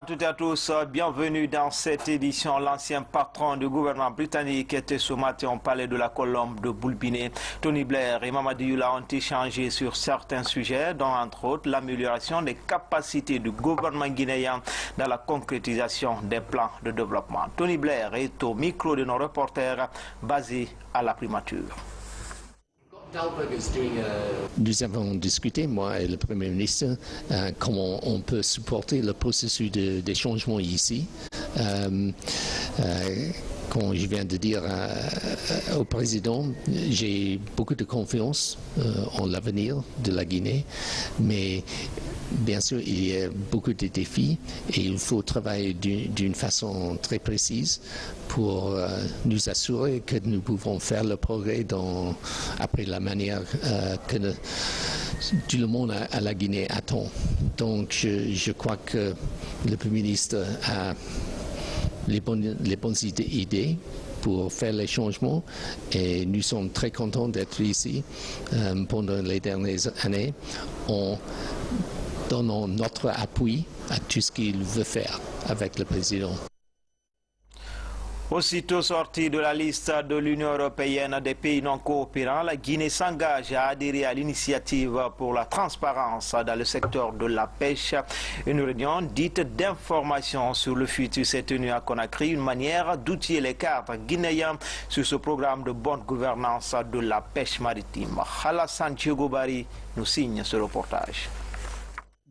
Toutes et à tous, bienvenue dans cette édition. L'ancien patron du gouvernement britannique était ce matin au palais de la Colombe de Boulbiné. Tony Blair et Mamadi Youla ont échangé sur certains sujets, dont entre autres l'amélioration des capacités du gouvernement guinéen dans la concrétisation des plans de développement. Tony Blair est au micro de nos reporters basés à la primature. Nous avons discuté, moi et le Premier ministre, comment on peut supporter le processus des changements ici. Comme je viens de dire au président, j'ai beaucoup de confiance en l'avenir de la Guinée, mais bien sûr, il y a beaucoup de défis et il faut travailler d'une façon très précise pour nous assurer que nous pouvons faire le progrès après la manière que tout le monde à la Guinée attend. Donc, je crois que le Premier ministre a les bonnes idées pour faire les changements et nous sommes très contents d'être ici pendant les dernières années en donnant notre appui à tout ce qu'il veut faire avec le président. Aussitôt sorti de la liste de l'Union européenne des pays non coopérants, la Guinée s'engage à adhérer à l'initiative pour la transparence dans le secteur de la pêche. Une réunion dite d'information sur le futur s'est tenue à Conakry, une manière d'outiller les cadres guinéens sur ce programme de bonne gouvernance de la pêche maritime. Alassane Thiogobari nous signe ce reportage.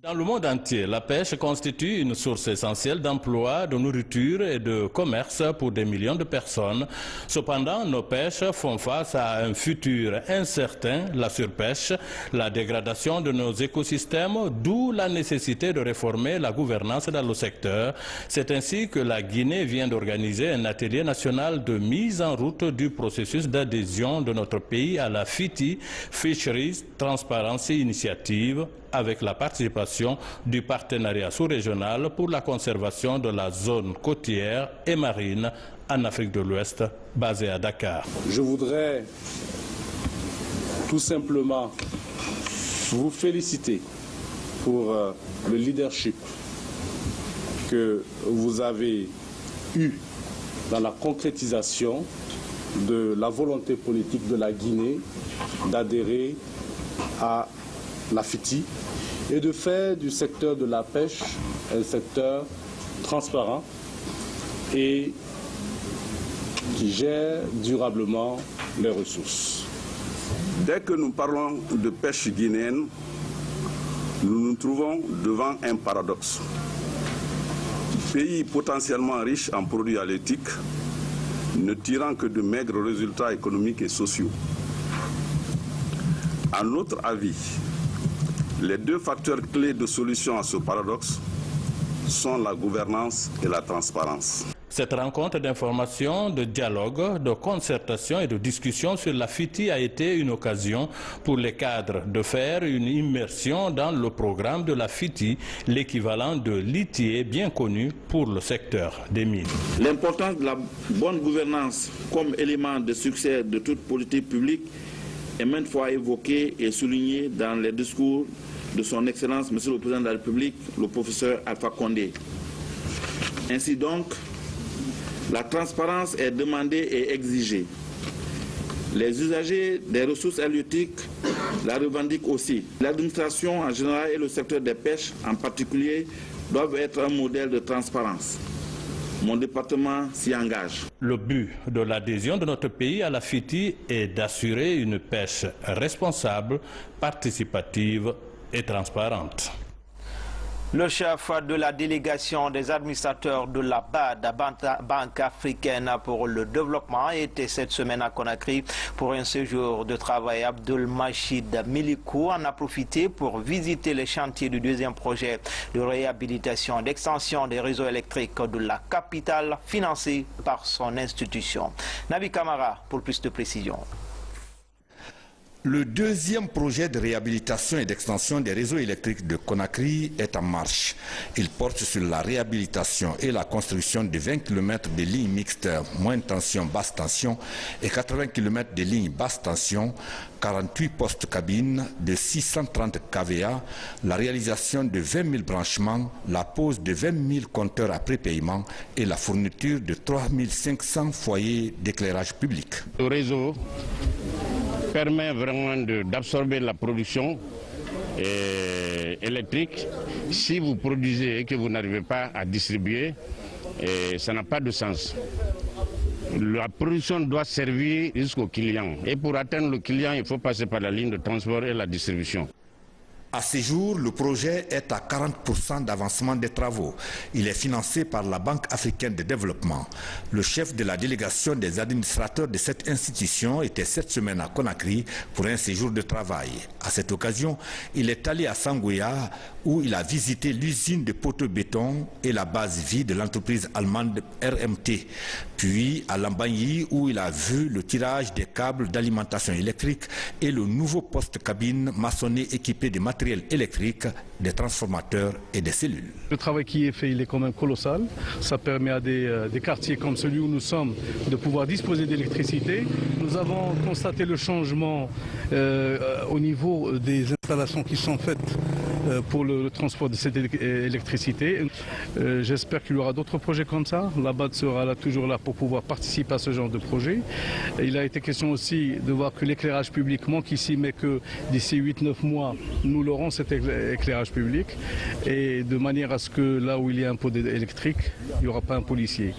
Dans le monde entier, la pêche constitue une source essentielle d'emploi, de nourriture et de commerce pour des millions de personnes. Cependant, nos pêches font face à un futur incertain, la surpêche, la dégradation de nos écosystèmes, d'où la nécessité de réformer la gouvernance dans le secteur. C'est ainsi que la Guinée vient d'organiser un atelier national de mise en route du processus d'adhésion de notre pays à la FITI, Fisheries Transparency Initiative, avec la participation du partenariat sous-régional pour la conservation de la zone côtière et marine en Afrique de l'Ouest, basée à Dakar. Je voudrais tout simplement vous féliciter pour le leadership que vous avez eu dans la concrétisation de la volonté politique de la Guinée d'adhérer à la FITI et de faire du secteur de la pêche un secteur transparent et qui gère durablement les ressources. Dès que nous parlons de pêche guinéenne, nous nous trouvons devant un paradoxe. Pays potentiellement riche en produits halieutiques, ne tirant que de maigres résultats économiques et sociaux. À notre avis, les deux facteurs clés de solution à ce paradoxe sont la gouvernance et la transparence. Cette rencontre d'information, de dialogue, de concertation et de discussion sur la FITI a été une occasion pour les cadres de faire une immersion dans le programme de la FITI, l'équivalent de l'ITIE bien connu pour le secteur des mines. L'importance de la bonne gouvernance comme élément de succès de toute politique publique est maintes fois évoquée et soulignée dans les discours de son Excellence, Monsieur le Président de la République, le professeur Alpha Condé. Ainsi donc, la transparence est demandée et exigée. Les usagers des ressources halieutiques la revendiquent aussi. L'administration en général et le secteur des pêches en particulier doivent être un modèle de transparence. Mon département s'y engage. Le but de l'adhésion de notre pays à la FITI est d'assurer une pêche responsable, participative et transparente. Le chef de la délégation des administrateurs de la BAD, Banque africaine pour le développement, était cette semaine à Conakry pour un séjour de travail. Abdelmachid Milikou en a profité pour visiter les chantiers du deuxième projet de réhabilitation et d'extension des réseaux électriques de la capitale, financé par son institution. Nabi Kamara pour plus de précisions. Le deuxième projet de réhabilitation et d'extension des réseaux électriques de Conakry est en marche. Il porte sur la réhabilitation et la construction de 20 km de lignes mixtes moyenne tension, basse tension et 80 km de lignes basse tension, 48 postes cabines de 630 kVA, la réalisation de 20 000 branchements, la pose de 20 000 compteurs après paiement et la fourniture de 3 500 foyers d'éclairage public. Le réseau permet vraiment d'absorber la production électrique. Si vous produisez et que vous n'arrivez pas à distribuer, ça n'a pas de sens. La production doit servir jusqu'au client. Et pour atteindre le client, il faut passer par la ligne de transport et la distribution. À ce jour, le projet est à 40% d'avancement des travaux. Il est financé par la Banque africaine de développement. Le chef de la délégation des administrateurs de cette institution était cette semaine à Conakry pour un séjour de travail. À cette occasion, il est allé à Sangouya où il a visité l'usine de poteaux-béton et la base vie de l'entreprise allemande RMT. Puis à Lambanyi où il a vu le tirage des câbles d'alimentation électrique et le nouveau poste cabine maçonné équipé de matériel électrique, des transformateurs et des cellules. Le travail qui est fait, il est quand même colossal. Ça permet à des quartiers comme celui où nous sommes de pouvoir disposer d'électricité. Nous avons constaté le changement au niveau des installations qui sont faites pour le transport de cette électricité. J'espère qu'il y aura d'autres projets comme ça. La BAD sera là, toujours là pour pouvoir participer à ce genre de projet. Il a été question aussi de voir que l'éclairage public manque ici, mais que d'ici 8-9 mois, nous l'aurons cet éclairage public. Et de manière à ce que là où il y a un pot électrique, il n'y aura pas un policier.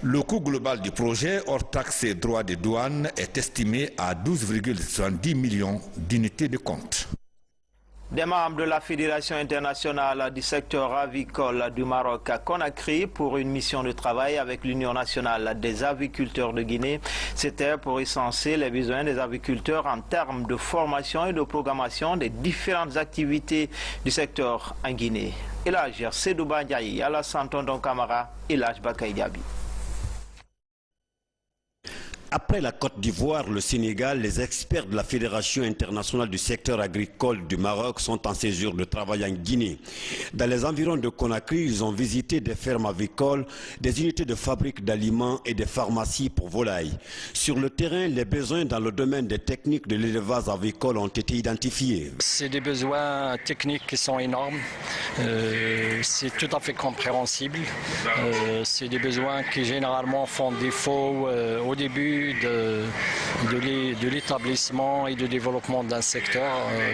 Le coût global du projet, hors taxes et droits de douane, est estimé à 12,70 millions d'unités de compte. Des membres de la Fédération internationale du secteur avicole du Maroc à Conakry pour une mission de travail avec l'Union nationale des aviculteurs de Guinée. C'était pour recenser les besoins des aviculteurs en termes de formation et de programmation des différentes activités du secteur en Guinée. Elhadji Seydou Bandiaye, Alassane Tonton Camara, Elhadji Bakay Diaby. Après la Côte d'Ivoire, le Sénégal, les experts de la Fédération internationale du secteur agricole du Maroc sont en séjour de travail en Guinée. Dans les environs de Conakry, ils ont visité des fermes avicoles, des unités de fabrique d'aliments et des pharmacies pour volailles. Sur le terrain, les besoins dans le domaine des techniques de l'élevage avicole ont été identifiés. C'est des besoins techniques qui sont énormes. C'est tout à fait compréhensible. C'est des besoins qui généralement font défaut au début de l'établissement et du développement d'un secteur,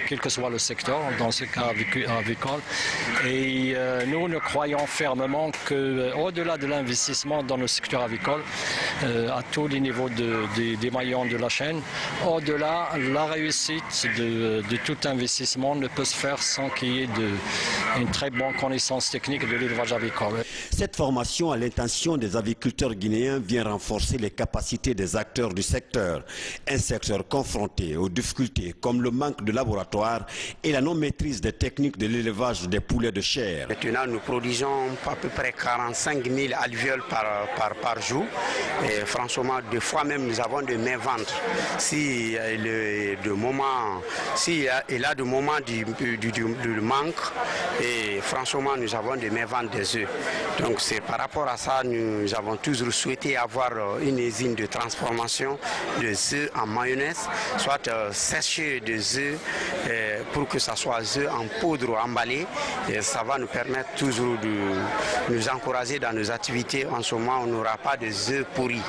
quel que soit le secteur, dans ce cas avicole. Et nous croyons fermement qu'au-delà de l'investissement dans le secteur avicole, à tous les niveaux des maillons de la chaîne, au-delà, la réussite de tout investissement ne peut se faire sans qu'il y ait une très bonne connaissance technique de l'élevage avicole. Cette formation à l'intention des aviculteurs guinéens vient renforcer les capacités des acteurs du secteur, un secteur confronté aux difficultés comme le manque de laboratoires et la non-maîtrise des techniques de l'élevage des poulets de chair. Maintenant, nous produisons à peu près 45 000 alvéoles par jour. Et franchement, des fois même, nous avons de mains-ventres. Si il a de moments du manque, et franchement, nous avons de mains-ventres des œufs. Donc, c'est par rapport à ça, nous avons toujours souhaité avoir une usine de transformation des œufs en mayonnaise, soit sécher des œufs pour que ça soit œufs en poudre ou emballés. Et ça va nous permettre toujours de nous encourager dans nos activités. En ce moment, on n'aura pas de œufs pourris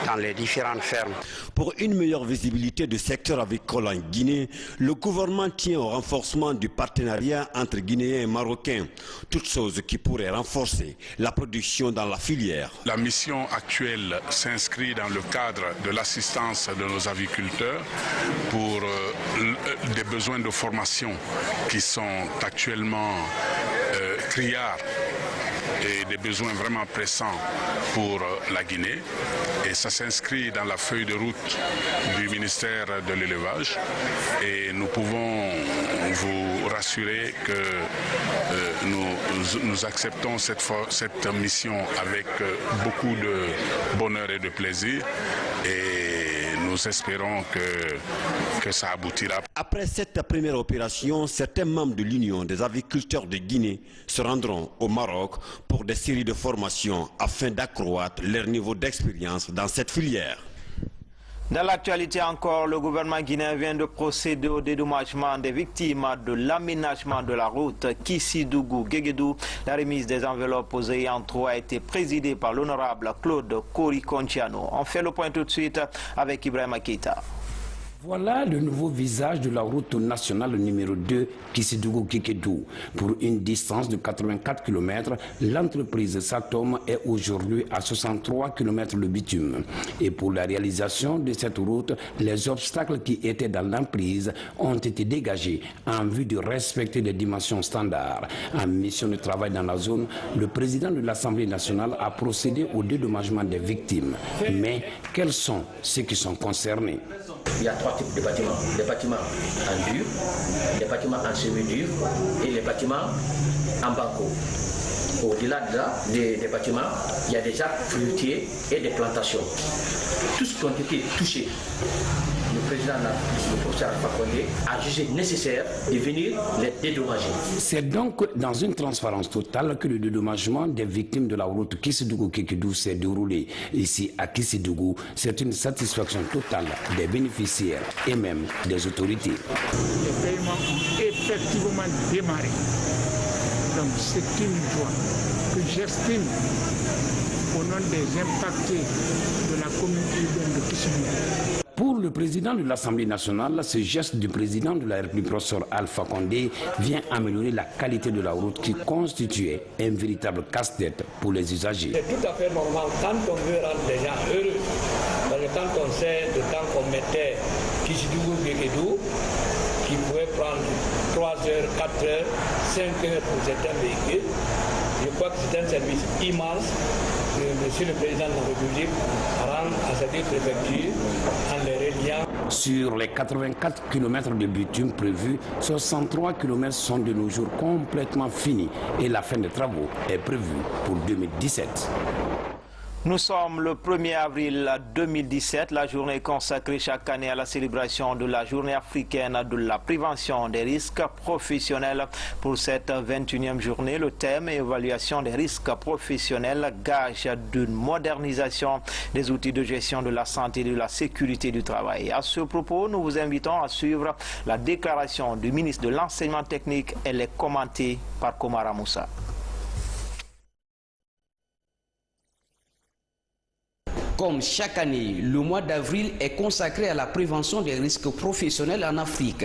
dans les différentes fermes. Pour une meilleure visibilité du secteur avicole en Guinée, le gouvernement tient au renforcement du partenariat entre Guinéens et Marocains, toute chose qui pourrait renforcer la production dans la filière. La mission actuelle s'inscrit dans le cadre de l'assistance de nos aviculteurs pour des besoins de formation qui sont actuellement criards et des besoins vraiment pressants pour la Guinée. Et ça s'inscrit dans la feuille de route du ministère de l'élevage. Et nous pouvons vous rassurer que nous acceptons cette mission avec beaucoup de bonheur et de plaisir. Et nous espérons que ça aboutira. Après cette première opération, certains membres de l'Union des agriculteurs de Guinée se rendront au Maroc pour des séries de formations afin d'accroître leur niveau d'expérience dans cette filière. Dans l'actualité encore, le gouvernement guinéen vient de procéder au dédommagement des victimes de l'aménagement de la route Kissi-Dougou-Guéguédou. La remise des enveloppes aux ayants droit a été présidée par l'honorable Claude Kori-Contiano. On fait le point tout de suite avec Ibrahima Keita. Voilà le nouveau visage de la route nationale numéro 2 Kissi-Dougou-Guéguédou. Pour une distance de 84 km, l'entreprise Satom est aujourd'hui à 63 km le bitume. Et pour la réalisation de cette route, les obstacles qui étaient dans l'emprise ont été dégagés en vue de respecter les dimensions standards. En mission de travail dans la zone, le président de l'Assemblée nationale a procédé au dédommagement des victimes. Mais quels sont ceux qui sont concernés? Il y a trois types de bâtiments. Les bâtiments en dur, les bâtiments en semi-dur et les bâtiments en banco. Au-delà de là, des bâtiments, il y a des arbres fruitiers et des plantations. Tous qui ont été touchés, le président, le professeur Alpha Condé, a jugé nécessaire de venir les dédommager. C'est donc dans une transparence totale que le dédommagement des victimes de la route Kissi-Dougou-Guéguédou s'est déroulé. Ici, à Kissi-Dougou, c'est une satisfaction totale des bénéficiaires et même des autorités. Les paiements ont effectivement démarré. Donc c'est une joie que j'estime au nom des impactés de la commune urbaine de Kissi-Dougou. Pour le président de l'Assemblée nationale, ce geste du président de la République, professeur Alpha Condé, vient améliorer la qualité de la route qui constituait un véritable casse-tête pour les usagers. C'est tout à fait normal quand on veut rendre les gens heureux. Parce que quand on sait le temps qu'on mettait Kissi-Dougou-Guéguédou, qui pouvait prendre 3 heures, 4 heures, 5 heures pour certains véhicules, je crois que c'est un service immense que Monsieur le Président de la République rend à cette préfecture en les reliant. Sur les 84 km de bitume prévus, 63 km sont de nos jours complètement finis et la fin des travaux est prévue pour 2017. Nous sommes le 1er avril 2017, la journée consacrée chaque année à la célébration de la journée africaine de la prévention des risques professionnels. Pour cette 21e journée, le thème est évaluation des risques professionnels, gage d'une modernisation des outils de gestion de la santé et de la sécurité du travail. À ce propos, nous vous invitons à suivre la déclaration du ministre de l'Enseignement technique. Elle est commentée par Komara Moussa. Comme chaque année, le mois d'avril est consacré à la prévention des risques professionnels en Afrique.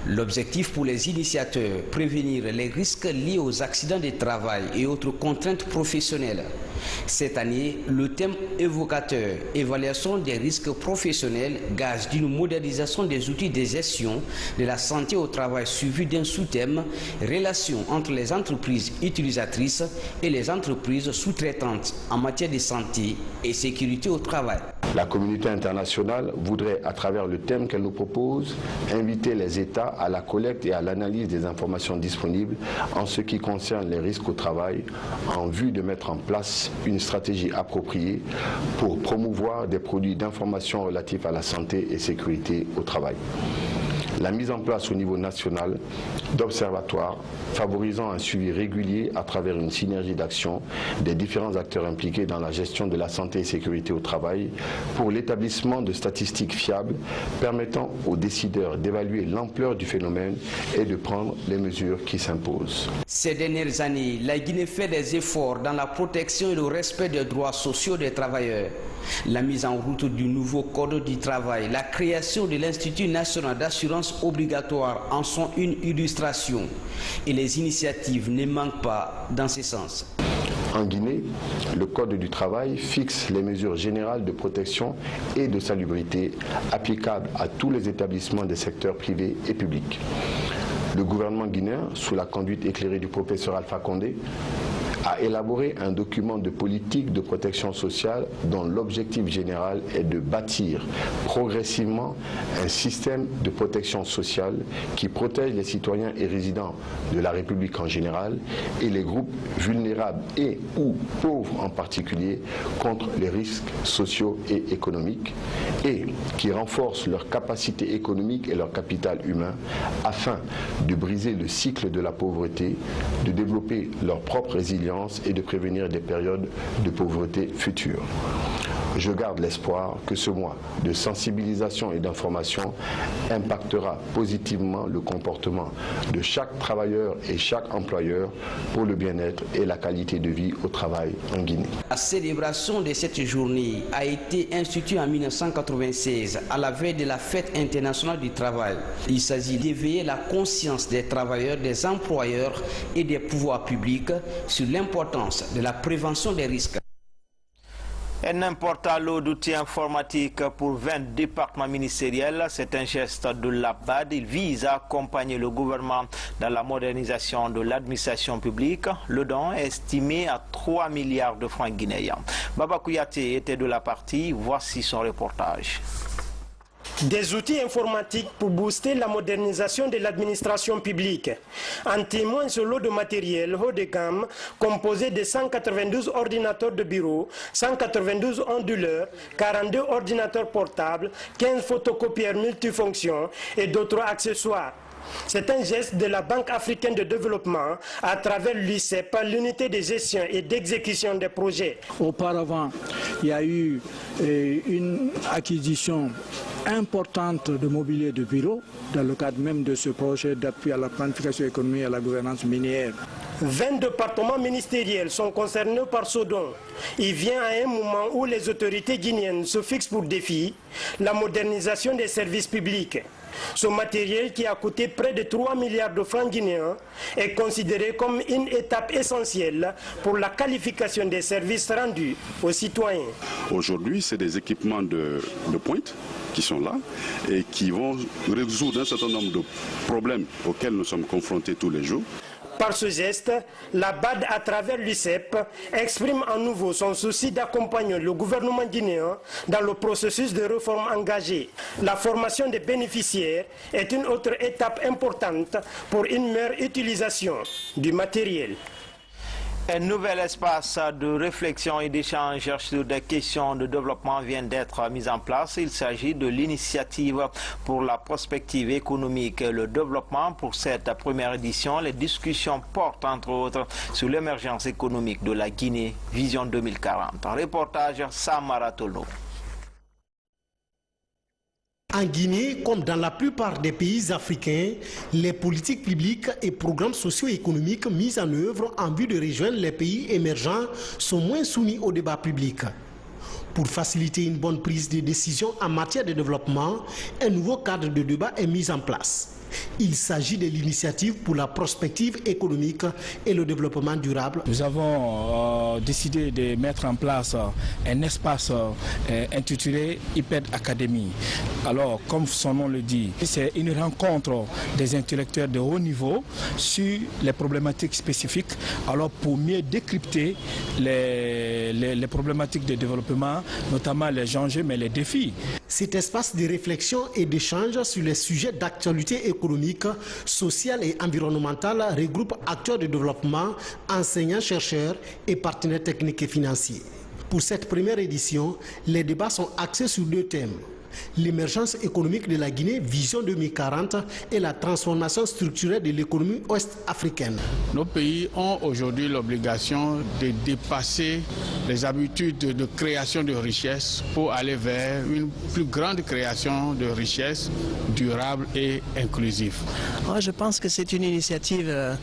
L'objectif pour les initiateurs, prévenir les risques liés aux accidents de travail et autres contraintes professionnelles. Cette année, le thème évocateur, évaluation des risques professionnels, gage d'une modernisation des outils de gestion de la santé au travail suivi d'un sous-thème, relation entre les entreprises utilisatrices et les entreprises sous-traitantes en matière de santé et sécurité au travail. La communauté internationale voudrait, à travers le thème qu'elle nous propose, inviter les États à la collecte et à l'analyse des informations disponibles en ce qui concerne les risques au travail, en vue de mettre en place une stratégie appropriée pour promouvoir des produits d'information relatifs à la santé et sécurité au travail. La mise en place au niveau national d'observatoires favorisant un suivi régulier à travers une synergie d'action des différents acteurs impliqués dans la gestion de la santé et sécurité au travail pour l'établissement de statistiques fiables permettant aux décideurs d'évaluer l'ampleur du phénomène et de prendre les mesures qui s'imposent. Ces dernières années, la Guinée fait des efforts dans la protection et le respect des droits sociaux des travailleurs. La mise en route du nouveau code du travail, la création de l'Institut national d'assurance obligatoire en sont une illustration. Et les initiatives ne manquent pas dans ce sens. En Guinée, le Code du travail fixe les mesures générales de protection et de salubrité applicables à tous les établissements des secteurs privés et publics. Le gouvernement guinéen, sous la conduite éclairée du professeur Alpha Condé, a élaboré un document de politique de protection sociale dont l'objectif général est de bâtir progressivement un système de protection sociale qui protège les citoyens et résidents de la République en général et les groupes vulnérables et ou pauvres en particulier contre les risques sociaux et économiques et qui renforce leur capacité économique et leur capital humain afin de briser le cycle de la pauvreté, de développer leur propre résilience et de prévenir des périodes de pauvreté futures. Je garde l'espoir que ce mois de sensibilisation et d'information impactera positivement le comportement de chaque travailleur et chaque employeur pour le bien-être et la qualité de vie au travail en Guinée. La célébration de cette journée a été instituée en 1996 à la veille de la fête internationale du travail. Il s'agit d'éveiller la conscience des travailleurs, des employeurs et des pouvoirs publics sur l'importance de la prévention des risques. Un important lot d'outils informatiques pour 20 départements ministériels. C'est un geste de la BAD. Il vise à accompagner le gouvernement dans la modernisation de l'administration publique. Le don est estimé à 3 milliards de francs guinéens. Baba Kouyaté était de la partie. Voici son reportage. Des outils informatiques pour booster la modernisation de l'administration publique. En témoigne ce lot de matériel haut de gamme composé de 192 ordinateurs de bureau, 192 onduleurs, 42 ordinateurs portables, 15 photocopieurs multifonctions et d'autres accessoires. C'est un geste de la Banque africaine de développement à travers l'UICEP, l'unité de gestion et d'exécution des projets. Auparavant, il y a eu une acquisition importante de mobilier de bureau dans le cadre même de ce projet d'appui à la planification économique et à la gouvernance minière. 20 départements ministériels sont concernés par ce don. Il vient à un moment où les autorités guinéennes se fixent pour défi la modernisation des services publics. Ce matériel, qui a coûté près de 3 milliards de francs guinéens, est considéré comme une étape essentielle pour la qualification des services rendus aux citoyens. Aujourd'hui, c'est des équipements de pointe qui sont là et qui vont résoudre un certain nombre de problèmes auxquels nous sommes confrontés tous les jours. Par ce geste, la BAD, à travers l'UICEP, exprime à nouveau son souci d'accompagner le gouvernement guinéen dans le processus de réforme engagé. La formation des bénéficiaires est une autre étape importante pour une meilleure utilisation du matériel. Un nouvel espace de réflexion et d'échange sur des questions de développement vient d'être mis en place. Il s'agit de l'initiative pour la prospective économique et le développement. Pour cette première édition, les discussions portent entre autres sur l'émergence économique de la Guinée, Vision 2040. Reportage Samara Tolo. En Guinée, comme dans la plupart des pays africains, les politiques publiques et programmes socio-économiques mis en œuvre en vue de rejoindre les pays émergents sont moins soumis au débat public. Pour faciliter une bonne prise de décision en matière de développement, un nouveau cadre de débat est mis en place. Il s'agit de l'initiative pour la prospective économique et le développement durable. Nous avons décidé de mettre en place un espace intitulé IPED Academy. Alors, comme son nom le dit, c'est une rencontre des intellectuels de haut niveau sur les problématiques spécifiques, alors pour mieux décrypter les problématiques de développement, notamment les enjeux mais les défis. Cet espace de réflexion et d'échange sur les sujets d'actualité économique, sociale et environnementale regroupe acteurs de développement, enseignants, chercheurs et partenaires techniques et financiers. Pour cette première édition, les débats sont axés sur deux thèmes. L'émergence économique de la Guinée, Vision 2040, et la transformation structurelle de l'économie ouest-africaine. Nos pays ont aujourd'hui l'obligation de dépasser les habitudes de création de richesses pour aller vers une plus grande création de richesses durable et inclusive. Je pense que c'est une initiative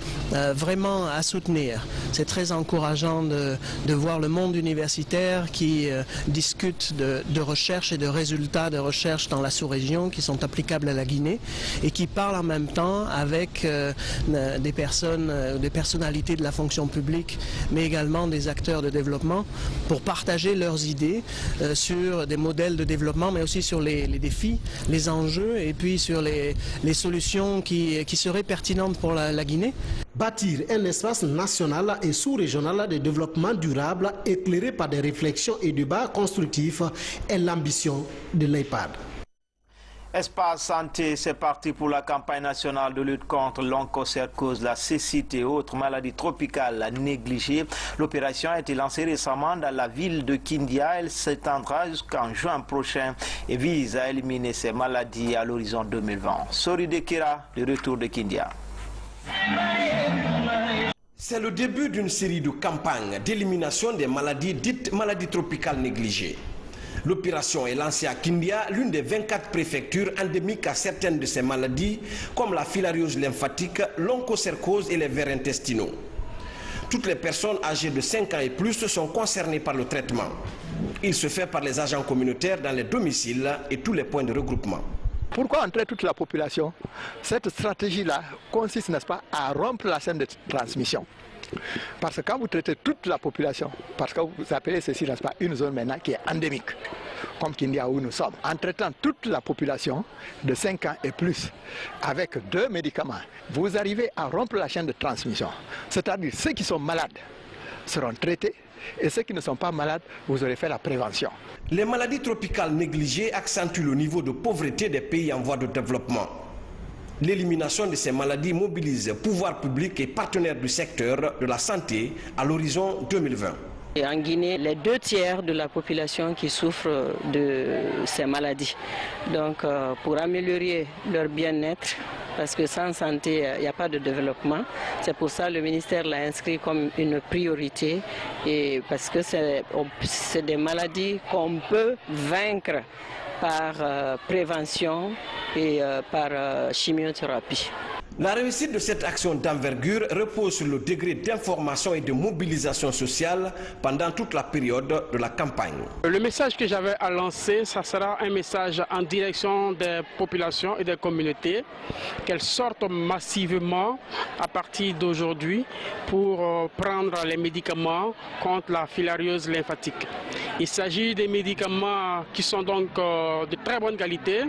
vraiment à soutenir. C'est très encourageant de voir le monde universitaire qui discute de recherche et de résultats de recherche dans la sous-région qui sont applicables à la Guinée et qui parlent en même temps avec des personnalités de la fonction publique, mais également des acteurs de développement pour partager leurs idées sur des modèles de développement, mais aussi sur les défis, les enjeux et puis sur les solutions qui seraient pertinentes pour la Guinée. Bâtir un espace national et sous-régional de développement durable éclairé par des réflexions et débats constructifs est l'ambition de l'EIPAD. Espace Santé, c'est parti pour la campagne nationale de lutte contre l'onchocercose, la cécité et autres maladies tropicales négligées. L'opération a été lancée récemment dans la ville de Kindia. Elle s'étendra jusqu'en juin prochain et vise à éliminer ces maladies à l'horizon 2020. Sori Dekira, le retour de Kindia. C'est le début d'une série de campagnes d'élimination des maladies dites maladies tropicales négligées. L'opération est lancée à Kindia, l'une des 24 préfectures endémiques à certaines de ces maladies, comme la filariose lymphatique, l'onchocercose et les vers intestinaux. Toutes les personnes âgées de 5 ans et plus sont concernées par le traitement. Il se fait par les agents communautaires dans les domiciles et tous les points de regroupement. Pourquoi entrer toute la population? Cette stratégie-là consiste, n'est-ce pas, à rompre la chaîne de transmission. Parce que quand vous traitez toute la population, parce que vous appelez ceci, n'est-ce pas, une zone maintenant qui est endémique, comme Kindia où nous sommes, en traitant toute la population de 5 ans et plus avec 2 médicaments, vous arrivez à rompre la chaîne de transmission. C'est-à-dire ceux qui sont malades seront traités et ceux qui ne sont pas malades, vous aurez fait la prévention. Les maladies tropicales négligées accentuent le niveau de pauvreté des pays en voie de développement. L'élimination de ces maladies mobilise pouvoirs publics et partenaires du secteur de la santé à l'horizon 2020. Et en Guinée, les 2 tiers de la population qui souffre de ces maladies. Donc pour améliorer leur bien-être, parce que sans santé, il n'y a pas de développement. C'est pour ça que le ministère l'a inscrit comme une priorité, et parce que c'est des maladies qu'on peut vaincre par prévention et par chimiothérapie. La réussite de cette action d'envergure repose sur le degré d'information et de mobilisation sociale pendant toute la période de la campagne. Le message que j'avais à lancer, ça sera un message en direction des populations et des communautés, qu'elles sortent massivement à partir d'aujourd'hui pour prendre les médicaments contre la filariose lymphatique. Il s'agit des médicaments qui sont donc de très bonne qualité,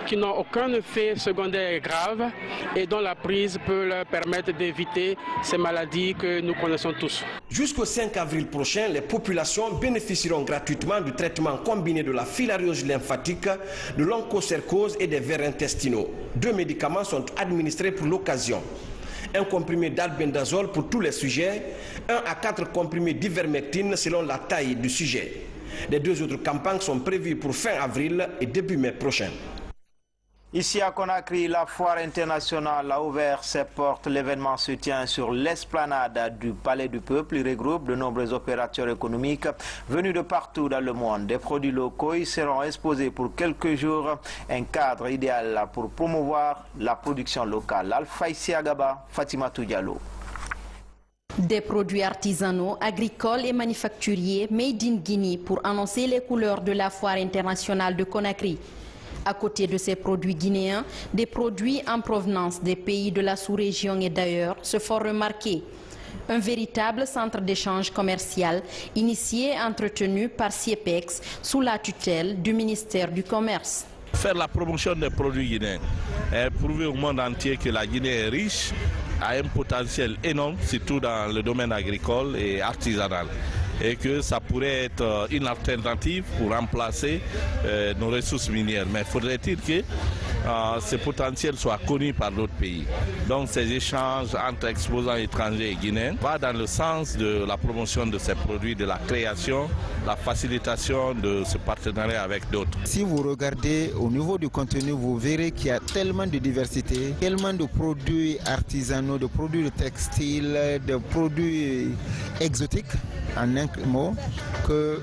qui n'ont aucun effet secondaire grave et dont la prise peut leur permettre d'éviter ces maladies que nous connaissons tous. Jusqu'au 5 avril prochain, les populations bénéficieront gratuitement du traitement combiné de la filariose lymphatique, de l'onchocercose et des vers intestinaux. 2 médicaments sont administrés pour l'occasion. Un comprimé d'albendazole pour tous les sujets, 1 à 4 comprimés d'ivermectine selon la taille du sujet. Les 2 autres campagnes sont prévues pour fin avril et début mai prochain. Ici à Conakry, la foire internationale a ouvert ses portes. L'événement se tient sur l'esplanade du Palais du Peuple. Il regroupe de nombreux opérateurs économiques venus de partout dans le monde. Des produits locaux y seront exposés pour quelques jours. Un cadre idéal pour promouvoir la production locale. Alfaïsi Agaba, Fatima Diallo. Des produits artisanaux, agricoles et manufacturiers made in Guinée pour annoncer les couleurs de la foire internationale de Conakry. À côté de ces produits guinéens, des produits en provenance des pays de la sous-région et d'ailleurs se font remarquer. Un véritable centre d'échange commercial initié et entretenu par CIEPEX sous la tutelle du ministère du Commerce. Faire la promotion des produits guinéens et prouver au monde entier que la Guinée est riche, a un potentiel énorme, surtout dans le domaine agricole et artisanal. Et que ça pourrait être une alternative pour remplacer nos ressources minières. Mais faudrait-il que ce potentiel soit connu par d'autres pays. Donc ces échanges entre exposants étrangers et guinéens vont dans le sens de la promotion de ces produits, de la création, la facilitation de ce partenariat avec d'autres. Si vous regardez au niveau du contenu, vous verrez qu'il y a tellement de diversité, tellement de produits artisanaux, de produits textiles, de produits exotiques, en un mot, que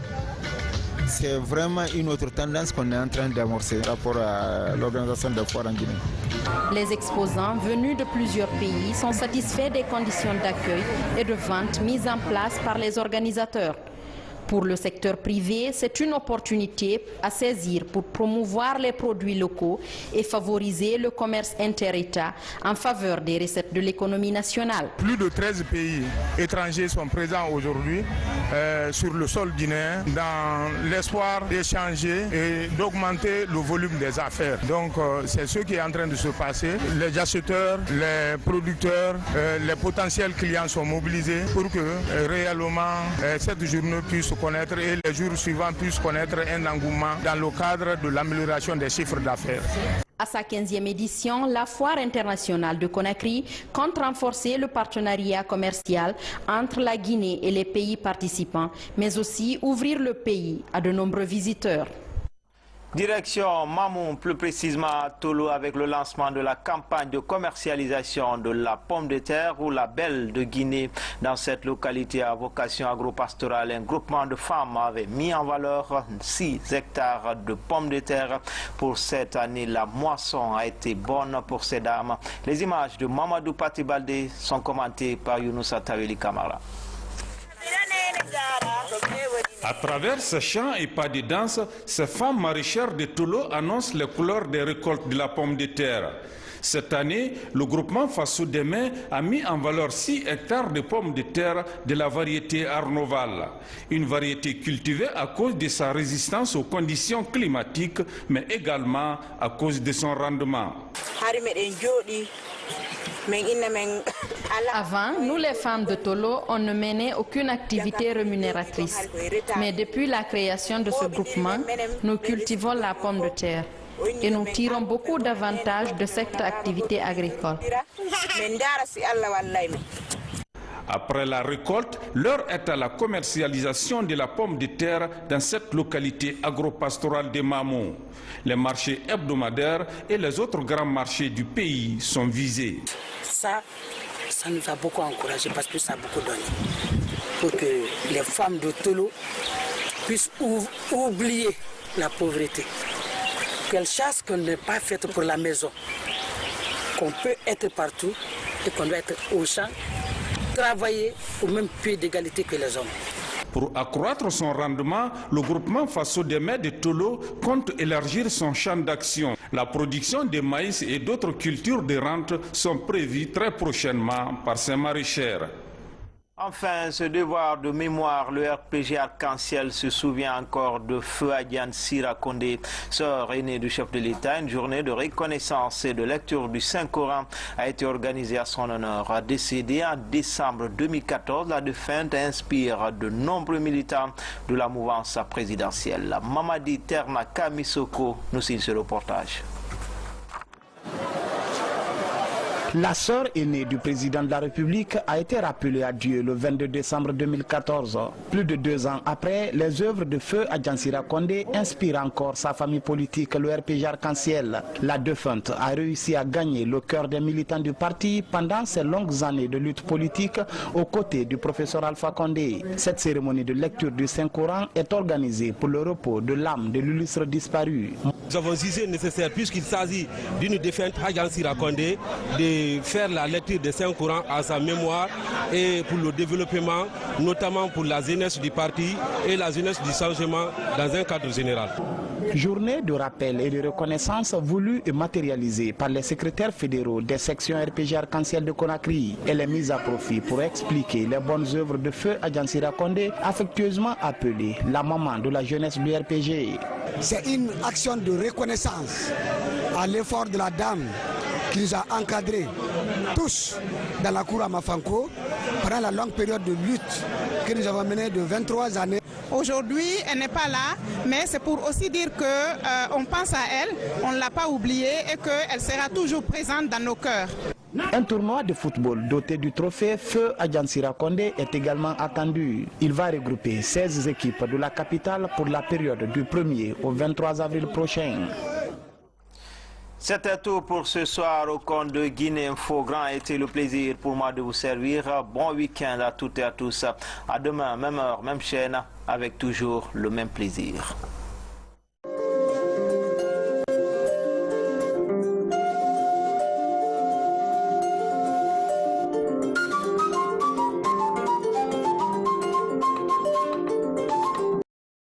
c'est vraiment une autre tendance qu'on est en train d'amorcer par rapport à l'organisation de foire en Guinée. Les exposants venus de plusieurs pays sont satisfaits des conditions d'accueil et de vente mises en place par les organisateurs. Pour le secteur privé, c'est une opportunité à saisir pour promouvoir les produits locaux et favoriser le commerce inter-État en faveur des recettes de l'économie nationale. Plus de 13 pays étrangers sont présents aujourd'hui sur le sol guinéen dans l'espoir d'échanger et d'augmenter le volume des affaires. Donc c'est ce qui est en train de se passer. Les acheteurs, les producteurs, les potentiels clients sont mobilisés pour que réellement cette journée puisse connaître et les jours suivants puissent connaître un engouement dans le cadre de l'amélioration des chiffres d'affaires. À sa 15e édition, la Foire internationale de Conakry compte renforcer le partenariat commercial entre la Guinée et les pays participants, mais aussi ouvrir le pays à de nombreux visiteurs. Direction Mamoun, plus précisément à Tolo, avec le lancement de la campagne de commercialisation de la pomme de terre ou la belle de Guinée. Dans cette localité à vocation agro-pastorale, un groupement de femmes avait mis en valeur 6 hectares de pommes de terre. Pour cette année, la moisson a été bonne pour ces dames. Les images de Mamadou Patibaldé sont commentées par Younoussa Taweli Kamara. À travers ces chants et pas de danse, ces femmes maraîchères de Tolo annoncent les couleurs des récoltes de la pomme de terre. Cette année, le groupement Faso Demain a mis en valeur 6 hectares de pommes de terre de la variété Arnoval. Une variété cultivée à cause de sa résistance aux conditions climatiques, mais également à cause de son rendement. Avant, nous les femmes de Tolo, on ne menait aucune activité rémunératrice. Mais depuis la création de ce groupement, nous cultivons la pomme de terre et nous tirons beaucoup d'avantages de cette activité agricole. Après la récolte, l'heure est à la commercialisation de la pomme de terre dans cette localité agro-pastorale de Mamou. Les marchés hebdomadaires et les autres grands marchés du pays sont visés. Ça nous a beaucoup encouragé parce que ça a beaucoup donné. Pour que les femmes de Tolo puissent oublier la pauvreté. Qu'elles chassent qu'on n'est pas faite pour la maison. Qu'on peut être partout et qu'on doit être au champ, travailler au même pied d'égalité que les hommes. Pour accroître son rendement, le groupement Faso Demain de Tolo compte élargir son champ d'action. La production de maïs et d'autres cultures de rente sont prévues très prochainement par ces maraîchères. Enfin, ce devoir de mémoire, le RPG Arc-en-Ciel se souvient encore de Feu Adjan Sira Kondé, sœur aînée du chef de l'État. Une journée de reconnaissance et de lecture du Saint-Coran a été organisée à son honneur. Décédée en décembre 2014, la défunte inspire de nombreux militants de la mouvance présidentielle. Mamadi Terna Kamisoko nous signe ce reportage. La sœur aînée du président de la République a été rappelée à Dieu le 22 décembre 2014. Plus de 2 ans après, les œuvres de Feu Adjan Sira Kondé inspirent encore sa famille politique, le RPG Arc-en-Ciel. La défunte a réussi à gagner le cœur des militants du parti pendant ses longues années de lutte politique aux côtés du professeur Alpha Condé. Cette cérémonie de lecture du Saint-Coran est organisée pour le repos de l'âme de l'illustre disparu. Nous avons jugé nécessaire, puisqu'il s'agit d'une défunte Adjan Sira Kondé, de faire la lecture des Saint-Coran à sa mémoire et pour le développement, notamment pour la jeunesse du parti et la jeunesse du changement dans un cadre général. Journée de rappel et de reconnaissance voulue et matérialisée par les secrétaires fédéraux des sections RPG Arc-en-Ciel de Conakry. Elle est mise à profit pour expliquer les bonnes œuvres de Feu Adjan Sira Kondé, affectueusement appelée la maman de la jeunesse du RPG. C'est une action de reconnaissance à l'effort de la dame qui nous a encadrés tous dans la cour à Mafanko pendant la longue période de lutte que nous avons menée de 23 années. Aujourd'hui, elle n'est pas là, mais c'est pour aussi dire qu'on pense à elle, on ne l'a pas oubliée et qu'elle sera toujours présente dans nos cœurs. Un tournoi de football doté du trophée Feu Adjan Sira Kondé est également attendu. Il va regrouper 16 équipes de la capitale pour la période du 1er au 23 avril prochain. C'était tout pour ce soir au compte de Guinée Info. Grand a été le plaisir pour moi de vous servir. Bon week-end à toutes et à tous. À demain, même heure, même chaîne, avec toujours le même plaisir.